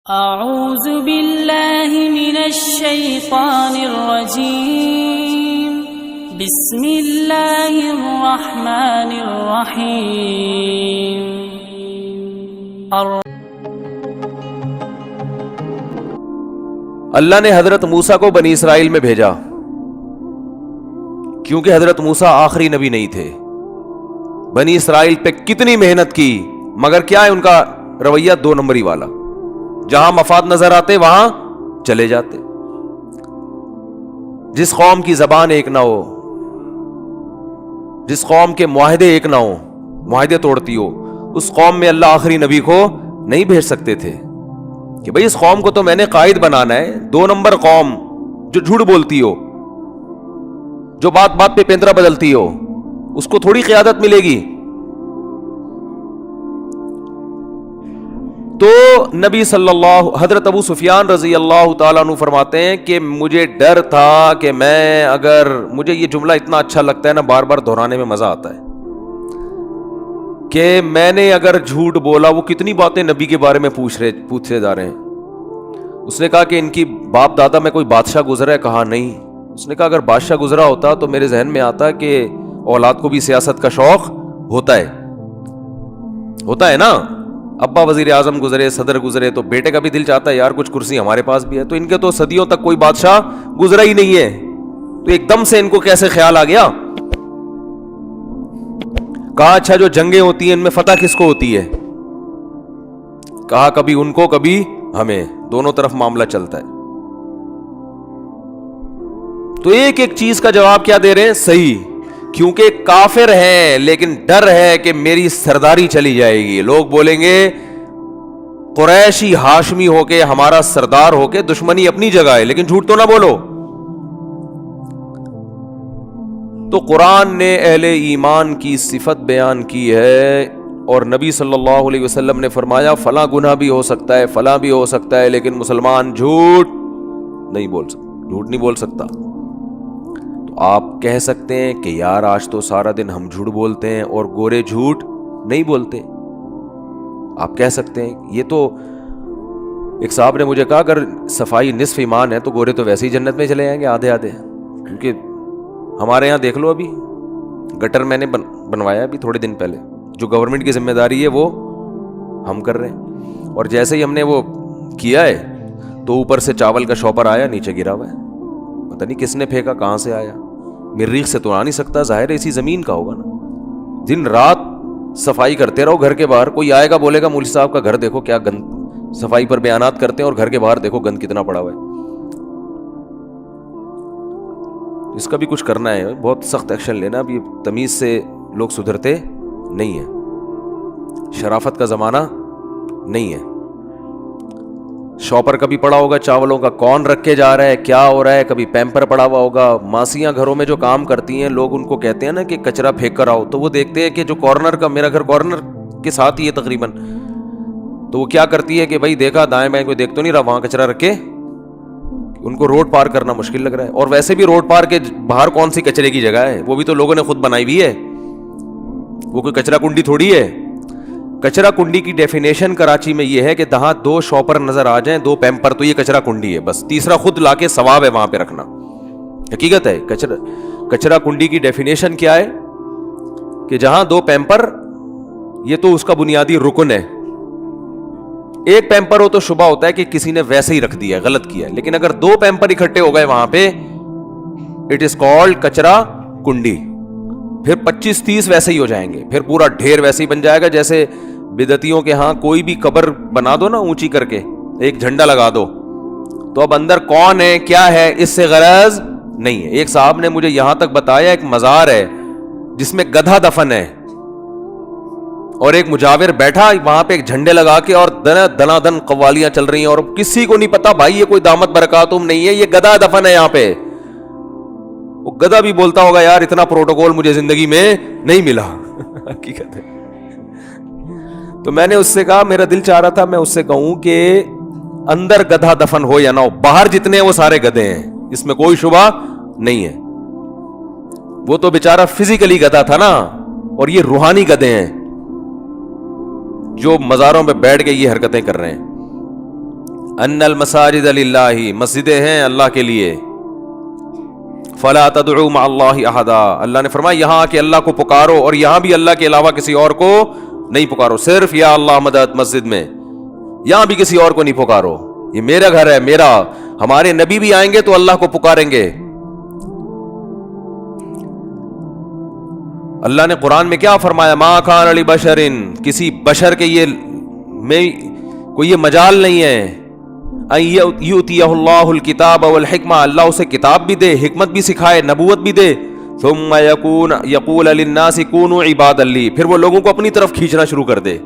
اعوذ باللہ من الشیطان الرجیم بسم اللہ الرحمن الرحیم اللہ نے حضرت موسیٰ کو بنی اسرائیل میں بھیجا کیونکہ حضرت موسیٰ آخری نبی نہیں تھے. بنی اسرائیل پہ کتنی محنت کی مگر کیا ہے ان کا رویہ دو نمبری والا. جہاں مفاد نظر آتے وہاں چلے جاتے. جس قوم کی زبان ایک نہ ہو, جس قوم کے معاہدے ایک نہ ہو, معاہدے توڑتی ہو, اس قوم میں اللہ آخری نبی کو نہیں بھیج سکتے تھے کہ بھئی اس قوم کو تو میں نے قائد بنانا ہے. دو نمبر قوم جو جھوٹ بولتی ہو, جو بات بات پہ پیندرا بدلتی ہو, اس کو تھوڑی قیادت ملے گی. تو نبی صلی اللہ حضرت ابو سفیان رضی اللہ تعالیٰ عنہ فرماتے ہیں کہ مجھے ڈر تھا کہ میں اگر, مجھے یہ جملہ اتنا اچھا لگتا ہے نا, بار بار دہرانے میں مزہ آتا ہے, کہ میں نے اگر جھوٹ بولا. وہ کتنی باتیں نبی کے بارے میں پوچھے جا رہے ہیں. اس نے کہا کہ ان کی باپ دادا میں کوئی بادشاہ گزرا ہے؟ کہا نہیں. اس نے کہا اگر بادشاہ گزرا ہوتا تو میرے ذہن میں آتا کہ اولاد کو بھی سیاست کا شوق ہوتا ہے نا. ابا وزیر اعظم گزرے, صدر گزرے, تو بیٹے کا بھی دل چاہتا ہے یار کچھ کرسی ہمارے پاس بھی ہے. تو ان کے تو صدیوں تک کوئی بادشاہ گزرا ہی نہیں ہے, تو ایک دم سے ان کو کیسے خیال آ گیا. کہا اچھا جو جنگیں ہوتی ہیں ان میں فتح کس کو ہوتی ہے؟ کہا کبھی ان کو کبھی ہمیں, دونوں طرف معاملہ چلتا ہے. تو ایک ایک چیز کا جواب کیا دے رہے ہیں؟ صحیح, کیونکہ کافر ہیں لیکن ڈر ہے کہ میری سرداری چلی جائے گی. لوگ بولیں گے قریشی ہاشمی ہو کے, ہمارا سردار ہو کے, دشمنی اپنی جگہ ہے لیکن جھوٹ تو نہ بولو. تو قرآن نے اہل ایمان کی صفت بیان کی ہے, اور نبی صلی اللہ علیہ وسلم نے فرمایا فلاں گناہ بھی ہو سکتا ہے, فلاں بھی ہو سکتا ہے, لیکن مسلمان جھوٹ نہیں بول سکتا. آپ کہہ سکتے ہیں کہ یار آج تو سارا دن ہم جھوٹ بولتے ہیں اور گورے جھوٹ نہیں بولتے. آپ کہہ سکتے ہیں. یہ تو ایک صاحب نے مجھے کہا اگر صفائی نصف ایمان ہے تو گورے تو ویسے ہی جنت میں چلے جائیں گے آدھے, کیونکہ ہمارے یہاں دیکھ لو, ابھی گٹر میں نے بنوایا ابھی تھوڑے دن پہلے, جو گورنمنٹ کی ذمہ داری ہے وہ ہم کر رہے ہیں. اور جیسے ہی ہم نے وہ کیا ہے تو اوپر سے چاول کا شاپر آیا, نیچے گرا ہوا ہے, پتہ نہیں کس نے پھینکا, کہاں سے آیا. مریخ سے تو آ نہیں سکتا, ظاہر ہے اسی زمین کا ہوگا نا. دن رات صفائی کرتے رہو گھر کے باہر. کوئی آئے گا بولے گا مولوی صاحب کا گھر دیکھو کیا گند, صفائی پر بیانات کرتے ہیں اور گھر کے باہر دیکھو گند کتنا پڑا ہوا ہے. اس کا بھی کچھ کرنا ہے, بہت سخت ایکشن لینا. اب یہ تمیز سے لوگ سدھرتے نہیں ہیں, شرافت کا زمانہ نہیں ہے. شاپر کبھی پڑا ہوگا چاولوں کا, کون رکھ کے جا رہا ہے, کیا ہو رہا ہے, کبھی پیمپر پڑا ہوا ہوگا. ماسیاں گھروں میں جو کام کرتی ہیں, لوگ ان کو کہتے ہیں نا کہ کچرا پھینک کر آؤ, تو وہ دیکھتے ہیں کہ جو کارنر کا, میرا گھر کارنر کے ساتھ ہی ہے تقریباً, تو وہ کیا کرتی ہے کہ بھائی دیکھا دائیں بائیں کوئی دیکھ تو نہیں رہا, وہاں کچرا رکھے. ان کو روڈ پار کرنا مشکل لگ رہا ہے. اور ویسے بھی روڈ پار کے باہر کون سی کچرے کی جگہ ہے, وہ بھی تو لوگوں نے خود بنائی ہوئی ہے, وہ کوئی کچرا کنڈی تھوڑی ہے. کچرا کنڈی کی ڈیفینیشن کراچی میں یہ ہے کہ جہاں دو شاپر نظر آ جائیں, دو پیمپر, تو یہ کچرا کنڈی ہے بس. تیسرا خود لا کے ثواب ہے وہاں پہ رکھنا, حقیقت ہے. کچرا کنڈی کی ڈیفینیشن کیا ہے کہ جہاں دو پیمپر, یہ تو اس کا بنیادی رکن ہے. ایک پیمپر ہو تو شبہ ہوتا ہے کہ کسی نے ویسے ہی رکھ دیا ہے, غلط کیا ہے. لیکن اگر دو پیمپر اکٹھے ہو گئے وہاں پہ, اٹ از کالڈ کچرا کنڈی. پھر 25-30 ویسے ہی ہو جائیں گے, پھر پورا ڈھیر ویسے ہی بن جائے گا. جیسے بدعتیوں کے ہاں کوئی بھی قبر بنا دو نا اونچی کر کے, ایک جھنڈا لگا دو, تو اب اندر کون ہے کیا ہے اس سے غرض نہیں ہے. ایک صاحب نے مجھے یہاں تک بتایا ایک مزار ہے جس میں گدھا دفن ہے, اور ایک مجاور بیٹھا وہاں پہ ایک جھنڈے لگا کے, اور دنا دن قوالیاں چل رہی ہیں, اور کسی کو نہیں پتا بھائی یہ کوئی دامت برکاتم نہیں ہے, یہ گدھا دفن ہے یہاں پہ. وہ گدھا بھی بولتا ہوگا یار اتنا پروٹوکول مجھے زندگی میں نہیں ملا. حقیقت ہے. تو میں نے اس سے کہا, میرا دل چاہ رہا تھا میں اس سے کہوں کہ اندر گدھا دفن ہو یا نہ ہو, باہر جتنے ہیں وہ سارے گدھے ہیں, اس میں کوئی شبہ نہیں ہے. وہ تو بیچارہ فزیکلی گدھا تھا نا, اور یہ روحانی گدھے ہیں جو مزاروں پہ بیٹھ کے یہ حرکتیں کر رہے ہیں. ان المساجد للہ، مسجدیں ہیں اللہ کے لیے، فلا تدعوا مع اللہ احدا، اللہ نے فرمایا یہاں آ کے اللہ کو پکارو، اور یہاں بھی اللہ کے علاوہ کسی اور کو نہیں پکارو، صرف یا اللہ مدد مسجد میں، یہاں بھی کسی اور کو نہیں پکارو، یہ میرا گھر ہے میرا، ہمارے نبی بھی آئیں گے تو اللہ کو پکاریں گے۔ اللہ نے قرآن میں کیا فرمایا، ما کان لبشر، کسی بشر کے یہ میں کوئی یہ مجال نہیں ہے، ان یؤتیہ اللہ الکتاب والحکمہ، اللہ اسے کتاب بھی دے، حکمت بھی سکھائے، نبوت بھی دے، ثم یقول للناس کونوا عبادا لی، پھر وہ لوگوں کو اپنی طرف کھینچنا شروع کر دے۔